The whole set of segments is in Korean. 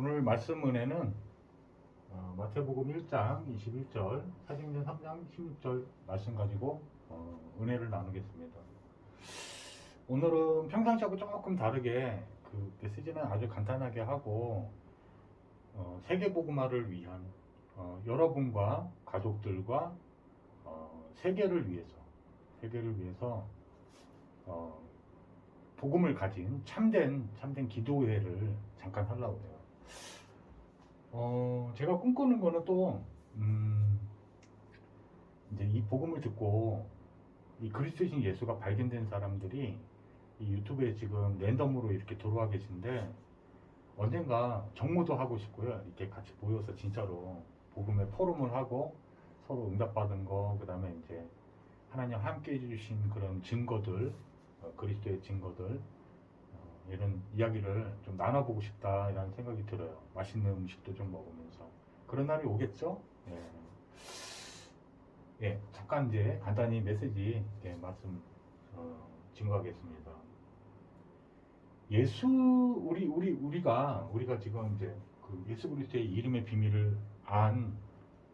오늘 말씀 은혜는 마태복음 1장 21절, 사도행전 3장 16절 말씀 가지고 은혜를 나누겠습니다. 오늘은 평상시하고 조금 다르게 그 메시지는 아주 간단하게 하고 세계복음화를 위한 여러분과 가족들과 세계를 위해서 복음을 가진 참된 기도회를 잠깐 하려고 해요. 제가 꿈꾸는 거는 또 이제 이 복음을 듣고 이 그리스도이신 예수가 발견된 사람들이 이 유튜브에 지금 랜덤으로 이렇게 들어와 계신데 언젠가 정모도 하고 싶고요. 이렇게 같이 모여서 진짜로 복음의 포럼을 하고 서로 응답받은 거, 그 다음에 이제 하나님 함께 해주신 그런 증거들, 그리스도의 증거들, 이런 이야기를 좀 나눠보고 싶다 이라는 생각이 들어요. 맛있는 음식도 좀 먹으면서 그런 날이 오겠죠? 예, 잠깐 이제 간단히 메시지 말씀 증거하겠습니다. 예수 우리가 지금 이제 그 예수 그리스도의 이름의 비밀을 안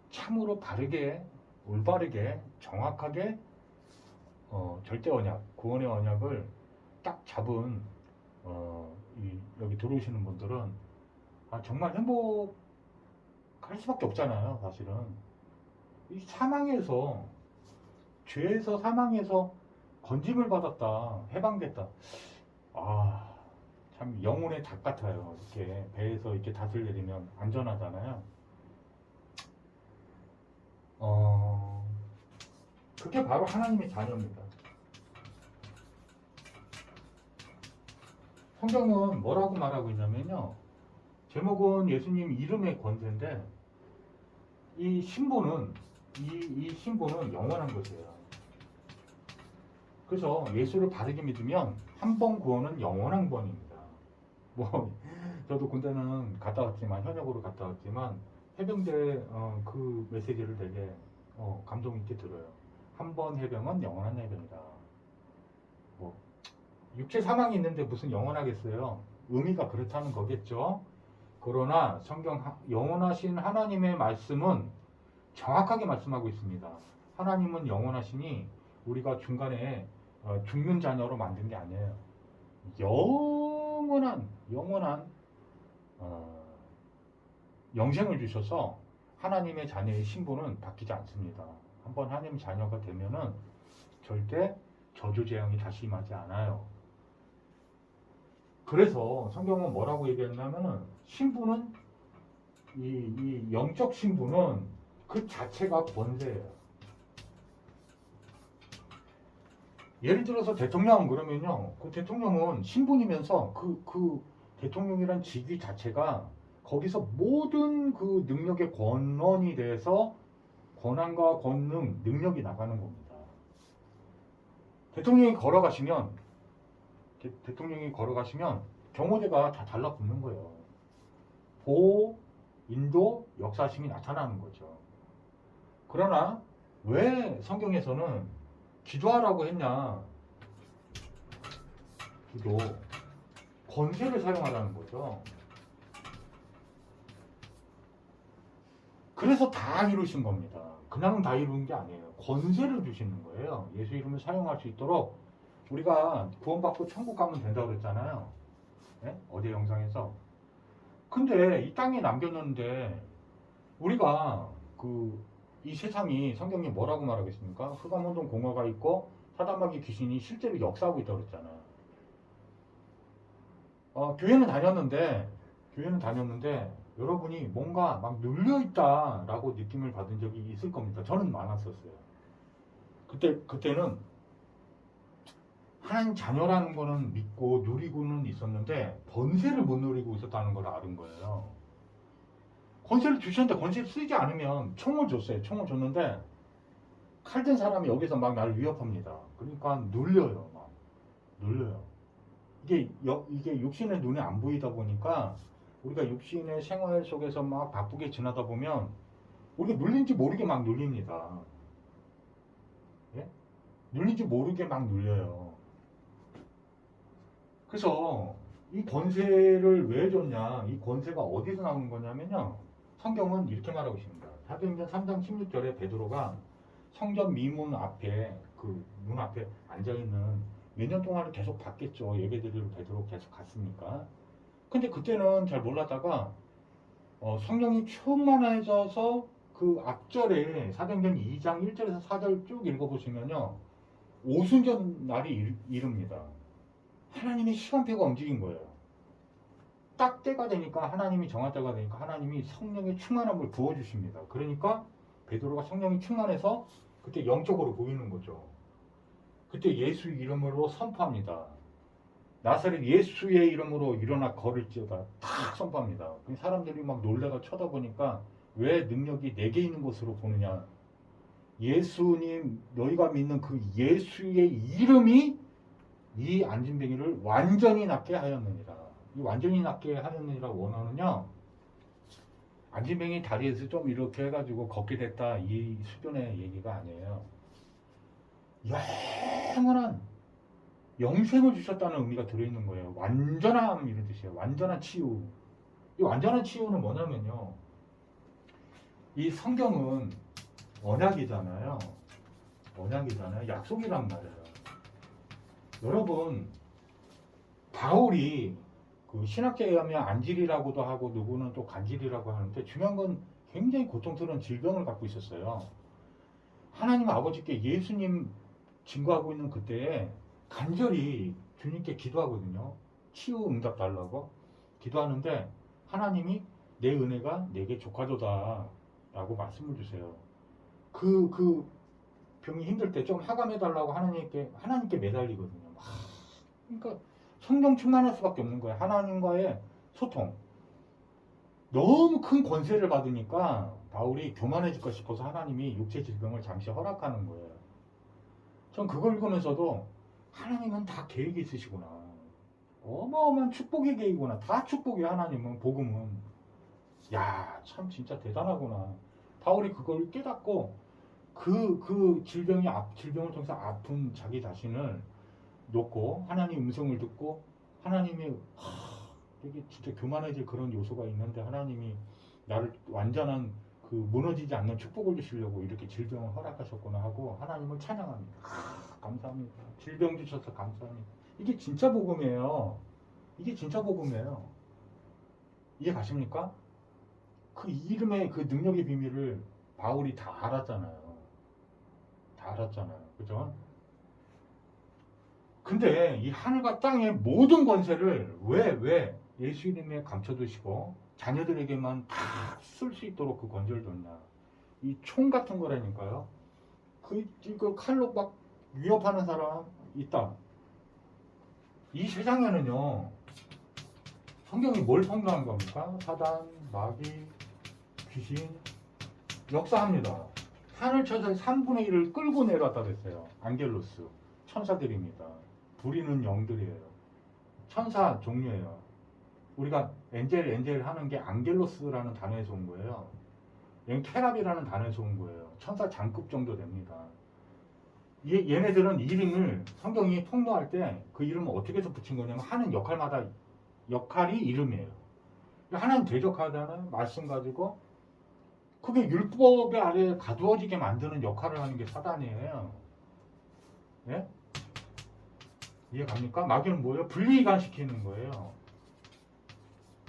참으로 바르게 올바르게 정확하게 절대 언약, 구원의 언약을 딱 잡은 여기 들어오시는 분들은 정말 행복할 수밖에 없잖아요. 사실은 이 사망에서, 죄에서 사망에서 건짐을 받았다, 해방됐다. 참 영혼의 닭 같아요. 이렇게 배에서 이렇게 닷을 내리면 안전하잖아요. 그게 바로 하나님의 자녀입니다. 성경은 뭐라고 말하고 있냐면요. 제목은 예수님 이름의 권세인데 이 신분은 영원한 것이에요. 그래서 예수를 바르게 믿으면 한 번 구원은 영원한 구원입니다. 저도 군대는 갔다 왔지만, 현역으로 갔다 왔지만 해병대 그 메시지를 되게 감동 있게 들어요. 한 번 해병은 영원한 해병이다. 육체 사망이 있는데 무슨 영원하겠어요? 의미가 그렇다는 거겠죠. 그러나 성경 영원하신 하나님의 말씀은 정확하게 말씀하고 있습니다. 하나님은 영원하시니 우리가 중간에 죽는 자녀로 만든 게 아니에요. 영원한 영생을 주셔서 하나님의 자녀의 신분은 바뀌지 않습니다. 한번 하나님 자녀가 되면은 절대 저주 재앙이 다시 임하지 않아요. 그래서 성경은 뭐라고 얘기했냐면은 신분은 이 영적 신분은 그 자체가 권세예요. 예를 들어서 대통령 그러면요, 그 대통령은 신분이면서 그 대통령이란 직위 자체가 거기서 모든 그 능력의 권한이 돼서 권한과 권능, 능력이 나가는 겁니다. 대통령이 걸어가시면 경호대가 다 달라붙는 거예요. 보호, 인도, 역사심이 나타나는 거죠. 그러나 왜 성경에서는 기도하라고 했냐? 기도, 권세를 사용하라는 거죠. 그래서 다 이루신 겁니다. 그냥 다 이루는 게 아니에요. 권세를 주시는 거예요. 예수 이름을 사용할 수 있도록. 우리가 구원받고 천국 가면 된다고 그랬잖아요. 네? 어제 영상에서. 근데 이 땅에 남겼는데 우리가 이 세상이 성경이 뭐라고 말하겠습니까? 흑암운동 공허가 있고 사단마귀 귀신이 실제로 역사하고 있다고 그랬잖아요. 교회는 다녔는데 여러분이 뭔가 막 눌려있다라고 느낌을 받은 적이 있을 겁니다. 저는 많았었어요. 그때는 하나님 자녀라는 거는 믿고 누리고는 있었는데 권세를 못 누리고 있었다는 걸 알은 거예요. 권세를 주셨는데 권세를 쓰지 않으면 총을 줬어요. 총을 줬는데 칼든 사람이 여기서 막 나를 위협합니다. 그러니까 눌려요. 이게 육신의 눈에 안 보이다 보니까 우리가 육신의 생활 속에서 막 바쁘게 지나다 보면 우리가 눌린지 모르게 막 눌립니다. 예? 눌린지 모르게 막 눌려요. 그래서 이 권세를 왜 줬냐? 이 권세가 어디서 나오는 거냐면요. 성경은 이렇게 말하고 있습니다. 사도행전 3장 16절에 베드로가 성전 미문 앞에 그 문 앞에 앉아 있는 몇 년 동안은 계속 봤겠죠. 예배드리러 베드로 계속 갔으니까. 근데 그때는 잘 몰랐다가 성령이 충만해져서 그 앞절에 사도행전 2장 1절에서 4절 쭉 읽어보시면요. 오순절 날이 이릅니다. 하나님의 시간표가 움직인 거예요. 딱 때가 되니까 하나님이 정한 때가 되니까 하나님이 성령의 충만함을 부어주십니다. 그러니까 베드로가 성령이 충만해서 그때 영적으로 보이는 거죠. 그때 예수 이름으로 선포합니다. 나사렛 예수의 이름으로 일어나 걸을지어다 탁 선포합니다. 사람들이 막 놀래가 쳐다보니까 왜 능력이 내게 있는 것으로 보느냐. 예수님 너희가 믿는 그 예수의 이름이 이 안진뱅이를 완전히 낫게 하였느니라. 이 완전히 낫게 하였느니라 원어는요. 안진뱅이 다리에서 좀 이렇게 해가지고 걷게 됐다 이 수준의 얘기가 아니에요. 영원한 영생을 주셨다는 의미가 들어있는 거예요. 완전함 이런 뜻이에요. 완전한 치유. 이 완전한 치유는 뭐냐면요. 이 성경은 언약이잖아요. 언약이잖아요. 약속이란 말이에요. 여러분 바울이 그 신학자에 의하면 안질이라고도 하고 누구는 또 간질이라고 하는데 중요한 건 굉장히 고통스러운 질병을 갖고 있었어요. 하나님 아버지께 예수님 증거하고 있는 그때에 간절히 주님께 기도하거든요. 치유 응답 달라고 기도하는데 하나님이 내 은혜가 내게 족하도다 라고 말씀을 주세요. 그 병이 힘들 때 좀 하감해 달라고 하나님께 매달리거든요. 그러니까 성령 충만할 수밖에 없는 거예요. 하나님과의 소통. 너무 큰 권세를 받으니까 바울이 교만해질까 싶어서 하나님이 육체 질병을 잠시 허락하는 거예요. 전 그걸 읽으면서도 하나님은 다 계획이 있으시구나. 어마어마한 축복의 계획이구나. 다 축복이야 하나님은. 복음은. 야, 참 진짜 대단하구나. 바울이 그걸 깨닫고 그 질병을 통해서 아픈 자기 자신을 놓고 하나님 음성을 듣고 하나님이 이게 진짜 교만해질 그런 요소가 있는데 하나님이 나를 완전한 그 무너지지 않는 축복을 주시려고 이렇게 질병을 허락하셨구나 하고 하나님을 찬양합니다. 감사합니다. 질병 주셔서 감사합니다. 이게 진짜 복음이에요. 이게 진짜 복음이에요. 이해 가십니까? 그 이름의 그 능력의 비밀을 바울이 다 알았잖아요. 다 알았잖아요. 그죠? 근데 이 하늘과 땅의 모든 권세를 왜 예수 이름에 감춰두시고 자녀들에게만 다 쓸 수 있도록 그 권세를 줬냐. 이 총 같은 거라니까요. 그 칼로 막 위협하는 사람 있다. 이 세상에는요. 성경이 뭘 선포한 겁니까? 사단, 마귀, 귀신 역사합니다. 산을 쳐서 3분의 1을 끌고 내려왔다 그랬어요. 안겔로스 천사들입니다. 부리는 영들이에요. 천사 종류예요. 우리가 엔젤 하는 게 안겔로스라는 단어에서 온 거예요. 얘는 케랍이라는 단어에서 온 거예요. 천사 장급 정도 됩니다. 얘네들은 이름을 성경이 통로할 때 그 이름을 어떻게 해서 붙인 거냐면 하는 역할마다 역할이 이름이에요. 하나님 대적하다는 말씀 가지고 그게 율법의 아래에 가두어지게 만드는 역할을 하는 게 사단이에요. 예? 이해 갑니까? 마귀는 뭐예요? 분리이관시키는 거예요.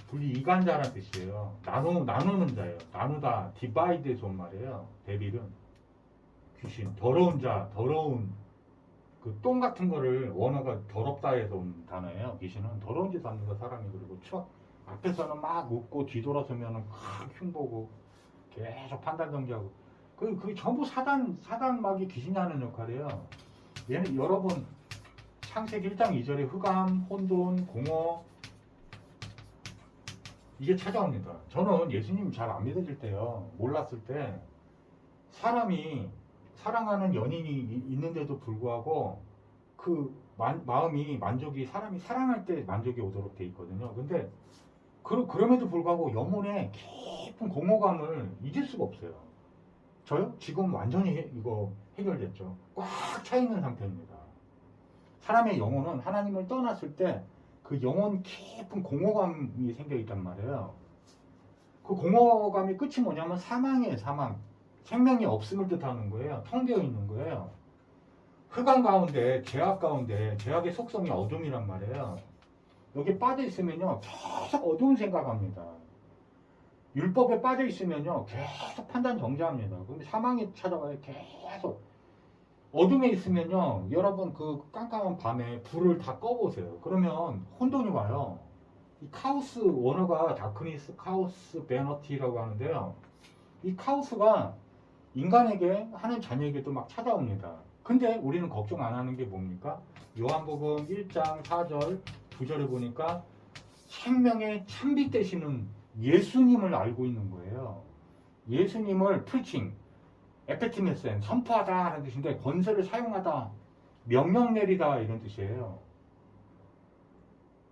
분리이관자라는 뜻이에요. 나누는 자예요. 나누다, 디바이드에서 온 말이에요. 데빌은 귀신, 더러운 자, 더러운 그 똥 같은 거를 원어가 더럽다에서 온 단어예요. 귀신은 더러운 짓 하는 거 사람이. 그리고 앞에서는 막 웃고 뒤돌아서면은 확 흉보고 계속 판단 정지하고 그게 전부 사단 마귀 귀신이 하는 역할이에요. 얘는 여러분 창세기 1장 2절에 흑암, 혼돈, 공허 이게 찾아옵니다. 저는 예수님 잘 안 믿어질 때요. 몰랐을 때 사람이 사랑하는 연인이 있는데도 불구하고 그 마음이 만족이 사람이 사랑할 때 만족이 오도록 돼 있거든요. 근데 그럼에도 불구하고 영혼의 깊은 공허감을 잊을 수가 없어요. 저요? 지금 완전히 이거 해결됐죠. 꽉 차 있는 상태입니다. 사람의 영혼은 하나님을 떠났을 때 그 그 영혼 깊은 공허감이 생겨 있단 말이에요. 그 공허감의 끝이 뭐냐면 사망이에요. 사망. 생명이 없음을 뜻하는 거예요. 텅 비어 있는 거예요. 흑암 가운데, 죄악 가운데, 죄악의 속성이 어둠이란 말이에요. 여기 빠져 있으면요, 계속 어두운 생각합니다. 율법에 빠져 있으면요, 계속 판단 정지합니다. 그럼 사망이 찾아와요. 계속. 어둠에 있으면요, 여러분 그 깜깜한 밤에 불을 다 꺼보세요. 그러면 혼돈이 와요. 이 카오스, 원어가 다크니스 카오스 베너티라고 하는데요. 이 카오스가 인간에게, 하는 자녀에게도 막 찾아옵니다. 근데 우리는 걱정 안 하는 게 뭡니까? 요한복음 1장 4절 9절에 보니까 생명의 참빛 되시는 예수님을 알고 있는 거예요. 예수님을 프리칭, 에페티메센, 선포하다 라는 뜻인데 권세를 사용하다, 명령 내리다 이런 뜻이에요.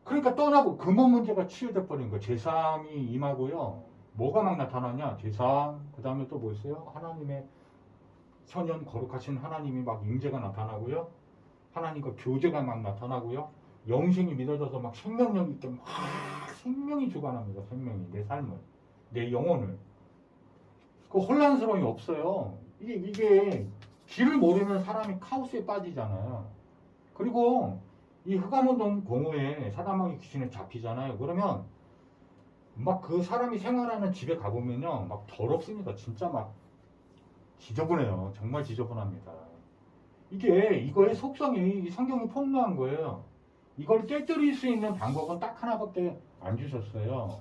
그러니까 떠나고 근본 문제가 치유돼 버린 거예요. 제3이 임하고요. 뭐가 막 나타나냐? 제3, 그 다음에 또 뭐 있어요? 하나님의 선연 거룩하신 하나님이 막 임재가 나타나고요. 하나님과 교제가 막 나타나고요. 영생이 믿어져서 막 생명력 있게 막 생명이 주관합니다. 생명이 내 삶을, 내 영혼을. 그 혼란스러움이 없어요. 이게 길을 모르는 사람이 카오스에 빠지잖아요. 그리고 이 흑암운동 공허에 사람하기 귀신에 잡히잖아요. 그러면 막 그 사람이 생활하는 집에 가보면요, 막 더럽습니다. 진짜 막 지저분해요. 정말 지저분합니다. 이거의 속성이 이 성경이 폭로한 거예요. 이걸 깨뜨릴 수 있는 방법은 딱 하나밖에 안 주셨어요.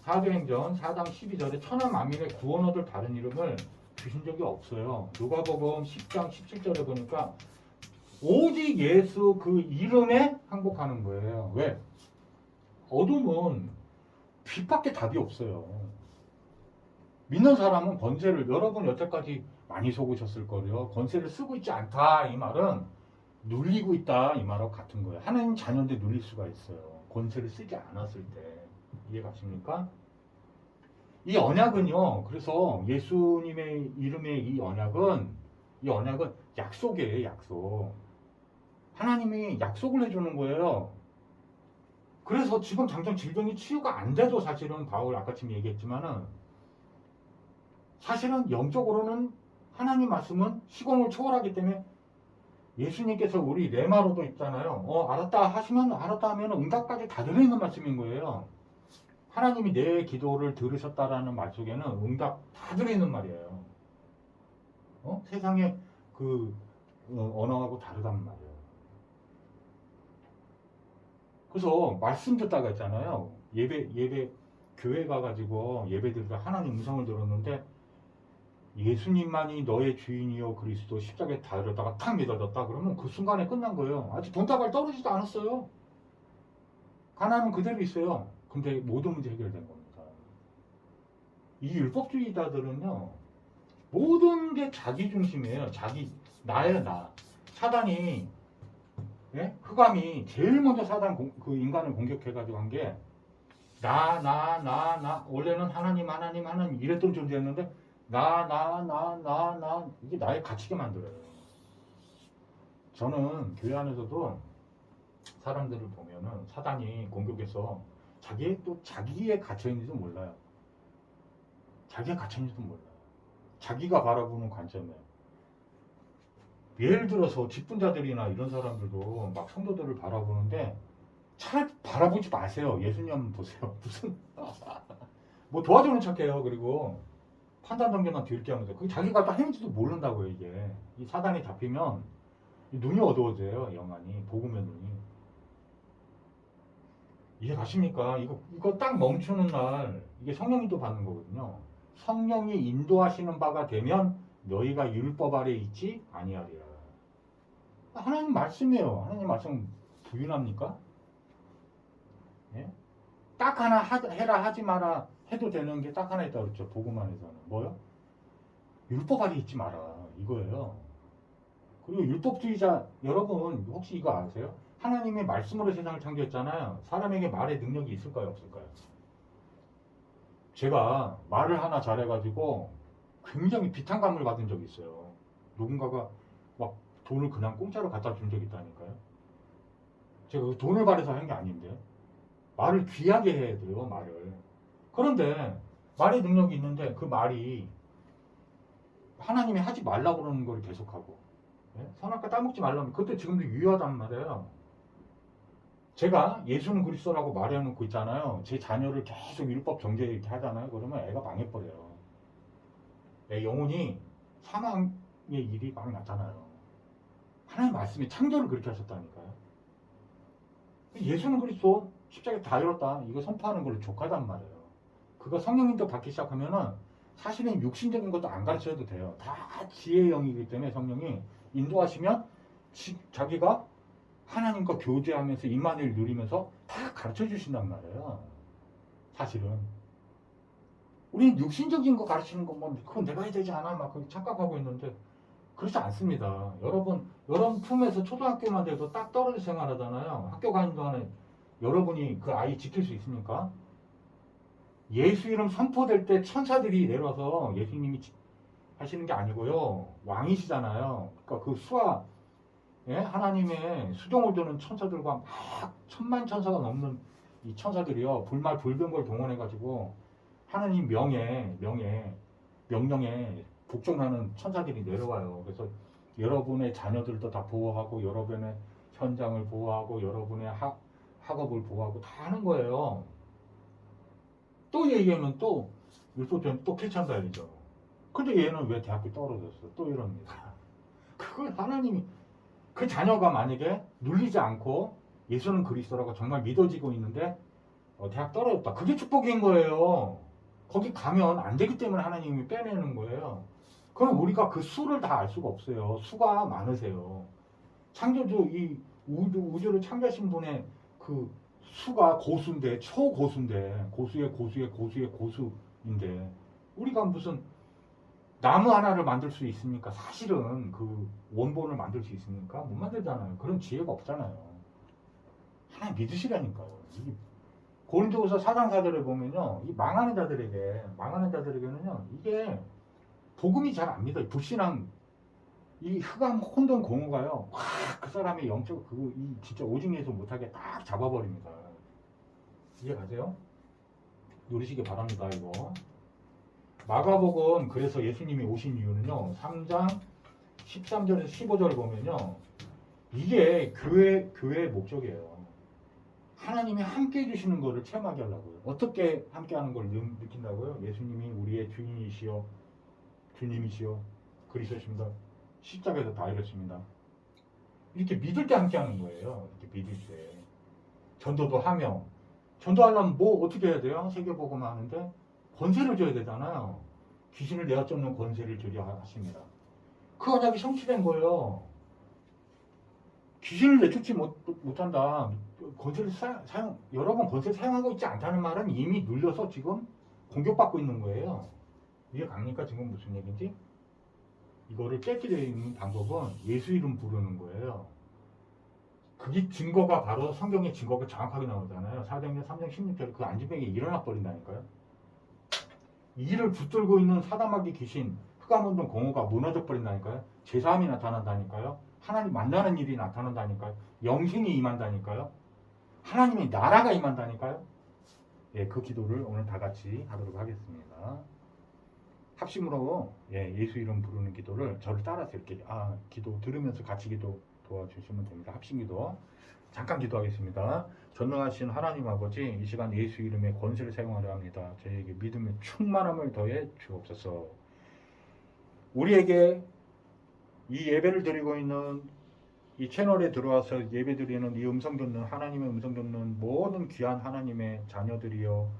사도행전 4장 12절에 천하 만민의 구원 얻을 다른 이름을 주신 적이 없어요. 누가복음 10장 17절에 보니까 오직 예수 그 이름에 항복하는 거예요. 왜? 어둠은 빛밖에 답이 없어요. 믿는 사람은 권세를, 여러분 여태까지 많이 속으셨을 거예요. 권세를 쓰고 있지 않다 이 말은 눌리고 있다 이 말하고 같은 거예요. 하나님 자녀인데 눌릴 수가 있어요. 권세를 쓰지 않았을 때. 이해 가십니까? 이 언약은요, 그래서 예수님의 이름의 이 언약은 약속이에요. 약속. 하나님이 약속을 해주는 거예요. 그래서 지금 당장 질병이 치유가 안 돼도 사실은 바울 아까 지금 얘기했지만은 사실은 영적으로는 하나님 말씀은 시공을 초월하기 때문에 예수님께서 우리 레마로도 있잖아요. 알았다 하시면, 알았다 하면 응답까지 다 들어있는 말씀인 거예요. 하나님이 내 기도를 들으셨다라는 말 속에는 응답 다 들어있는 말이에요. 세상의 그 언어하고 다르단 말이에요. 그래서 말씀 듣다가 있잖아요. 예배 교회 가가지고 예배 드리다 하나님 음성을 들었는데 예수님만이 너의 주인이요 그리스도 십자가에 달렸다가 탁 믿어졌다 그러면 그 순간에 끝난 거예요. 아직 돈다발 떨어지지도 않았어요. 가난은 그대로 있어요. 근데 모든 문제 해결된 겁니다. 이 율법주의자들은요, 모든 게 자기 중심이에요. 나예요, 나. 사단이, 예? 흑암이 제일 먼저 그 인간을 공격해가지고 한 게, 나. 원래는 하나님 이랬던 존재였는데, 이게 나의 갇히게 만들어요. 저는 교회 안에서도 사람들을 보면은 사단이 공격해서 자기에 갇혀있는지도 몰라요. 자기가 갇혀있는지도 몰라요. 자기가 바라보는 관점이에요. 예를 들어서 직분자들이나 이런 사람들도 막 성도들을 바라보는데 잘 바라보지 마세요. 예수님 한번 보세요. 무슨 뭐 도와주는 척해요. 그리고 판단 정죄만 뒤늦게 하면서 그게 자기가 다 했는지도 모른다고요. 이게 이 사단이 잡히면 눈이 어두워져요. 영안이 복음의 눈이. 이해 가십니까? 이거 딱 멈추는 날 이게 성령이 또 받는 거거든요. 성령이 인도하시는 바가 되면 너희가 율법 아래 있지 아니하리라. 하나님 말씀이에요. 하나님 말씀 부인합니까? 예? 딱 하나 해라 하지 마라 해도 되는 게 딱 하나 있다고 그랬죠. 복음 안에서는. 뭐요? 율법 아래 있지 마라. 이거예요. 그리고 율법주의자 여러분 혹시 이거 아세요? 하나님의 말씀으로 세상을 창조했잖아요. 사람에게 말의 능력이 있을까요? 없을까요? 제가 말을 하나 잘해가지고 굉장히 비탄감을 받은 적이 있어요. 누군가가 막 돈을 그냥 공짜로 갖다 준 적이 있다니까요. 제가 그 돈을 받아서 한 게 아닌데 말을 귀하게 해야 돼요, 말을. 그런데 말의 능력이 있는데 그 말이 하나님이 하지 말라고 그러는 걸 계속하고, 예? 선악과 따먹지 말라면 그것도 지금도 유효하단 말이에요. 제가 예수는 그리스도라고 말해놓고 있잖아요. 제 자녀를 계속 율법 정죄 이렇게 하잖아요. 그러면 애가 망해버려요. 애 영혼이 사망의 일이 막 나타나요. 하나님 말씀이 창조를 그렇게 하셨다니까요. 예수는 그리스도 십자가에 다 열었다. 이거 선포하는 걸로 족하단 말이에요. 그거 성령님도 받기 시작하면은 사실은 육신적인 것도 안 가르쳐도 돼요. 다 지혜의 영이기 때문에 성령이 인도하시면 자기가 하나님과 교제하면서 임마누엘 누리면서 다 가르쳐 주신단 말이에요. 사실은 우리는 육신적인 거 가르치는 것만 그건 내가 해야 되지 않아? 막 착각하고 있는데 그렇지 않습니다. 여러분 품에서 초등학교만 돼도 딱 떨어져 생활하잖아요. 학교 가는 동안에 여러분이 그 아이 지킬 수 있습니까? 예수 이름 선포될 때 천사들이 내려와서 예수님이 하시는 게 아니고요. 왕이시잖아요. 그러니까 그 수하, 예? 하나님의 수종을 두는 천사들과 막 천만 천사가 넘는 이 천사들이요. 불말 불병걸 동원해가지고 하나님 명령에 복종하는 천사들이 내려와요. 그래서 여러분의 자녀들도 다 보호하고 여러분의 현장을 보호하고 여러분의 학업을 보호하고 다 하는 거예요. 또 얘기하면 또 율법전 또 캐치한다 이죠. 근데 얘는 왜 대학교 떨어졌어? 또 이럽니다. 그걸 하나님이 그 자녀가 만약에 눌리지 않고 예수는 그리스도라고 정말 믿어지고 있는데 대학 떨어졌다. 그게 축복인 거예요. 거기 가면 안 되기 때문에 하나님이 빼내는 거예요. 그럼 우리가 그 수를 다 알 수가 없어요. 수가 많으세요. 창조주 이 우주를 창조하신 분의 그 수가 고수인데 초고수인데 고수의 고수인데 우리가 무슨 나무 하나를 만들 수 있습니까? 사실은 그 원본을 만들 수 있습니까? 못 만들잖아요. 그런 지혜가 없잖아요. 하나님 믿으시라니까요. 고린도후서 4장 4절에 보면요, 이 망하는 자들에게는요, 이게 복음이 잘 안 믿어요. 불신앙, 이 흑암 혼돈 공허가요, 확 그 사람의 영적 이 진짜 오직 예수 못하게 딱 잡아버립니다. 이해 가세요? 누리시기 바랍니다. 이거 마가복음 그래서 예수님이 오신 이유는요, 3장 13절에서 15절 보면요, 이게 교회의 목적이에요. 하나님이 함께 해주시는 것을 체험하게 하려고요. 어떻게 함께 하는 걸 느낀다고요? 예수님이 우리의 주님이시여 그리스도십니다. 십자가에서 다 이뤘습니다. 이렇게 믿을 때 함께 하는 거예요. 이렇게 믿을 때. 전도도 하며. 전도하려면 뭐 어떻게 해야 돼요? 세계복음 하는데 권세를 줘야 되잖아요. 귀신을 내어쫓는 권세를 주려 하십니다. 그 언약이 성취된 거예요. 귀신을 내쫓지 못한다. 권세를 여러 번 권세를 사용하고 있지 않다는 말은 이미 눌려서 지금 공격받고 있는 거예요. 이해 갑니까? 지금 무슨 얘기인지? 이거를 깨뜨려 있는 방법은 예수 이름 부르는 거예요. 그게 증거가 바로 성경의 증거가 정확하게 나오잖아요. 사도행전 3장 16절에 그 안진뱅이 일어나 버린다니까요. 이를 붙들고 있는 사다마귀 귀신, 흑암운동 공허가 무너져 버린다니까요. 제사함이 나타난다니까요. 하나님 만나는 일이 나타난다니까요. 영생이 임한다니까요. 하나님의 나라가 임한다니까요. 예, 그 기도를 오늘 다 같이 하도록 하겠습니다. 합심으로 예수 이름 부르는 기도를 저를 따라서 이렇게 기도 들으면서 같이 기도 도와주시면 됩니다. 합심기도 잠깐 기도하겠습니다. 전능하신 하나님 아버지, 이 시간 예수 이름의 권세를 사용하려 합니다. 저희에게 믿음의 충만함을 더해 주옵소서. 우리에게 이 예배를 드리고 있는 이 채널에 들어와서 예배 드리는 이 음성 듣는 하나님의 음성 듣는 모든 귀한 하나님의 자녀들이요,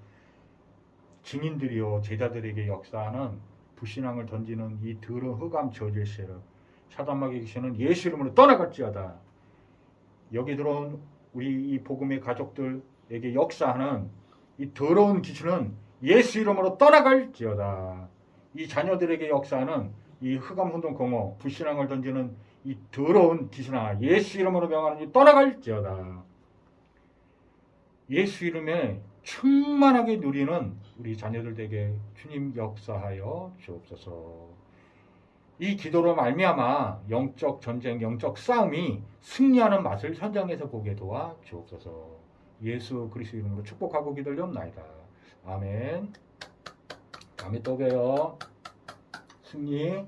증인들이요, 제자들에게 역사하는 불신앙을 던지는 이 더러운 흑암 저질 세력 사단마귀 귀신은 예수 이름으로 떠나갈지어다. 여기 들어온 우리 이 복음의 가족들에게 역사하는 이 더러운 귀신은 예수 이름으로 떠나갈지어다. 이 자녀들에게 역사하는 이 흑암 혼돈 공허 불신앙을 던지는 이 더러운 귀신아, 예수 이름으로 명하노니 떠나갈지어다. 예수 이름에 충만하게 누리는 우리 자녀들에게 주님 역사하여 주옵소서. 이 기도로 말미암아 영적 전쟁, 영적 싸움이 승리하는 맛을 현장에서 보게 도와 주옵소서. 예수 그리스도 이름으로 축복하고 기도리옵나이다. 아멘. 다음에 또 봬요. 승리.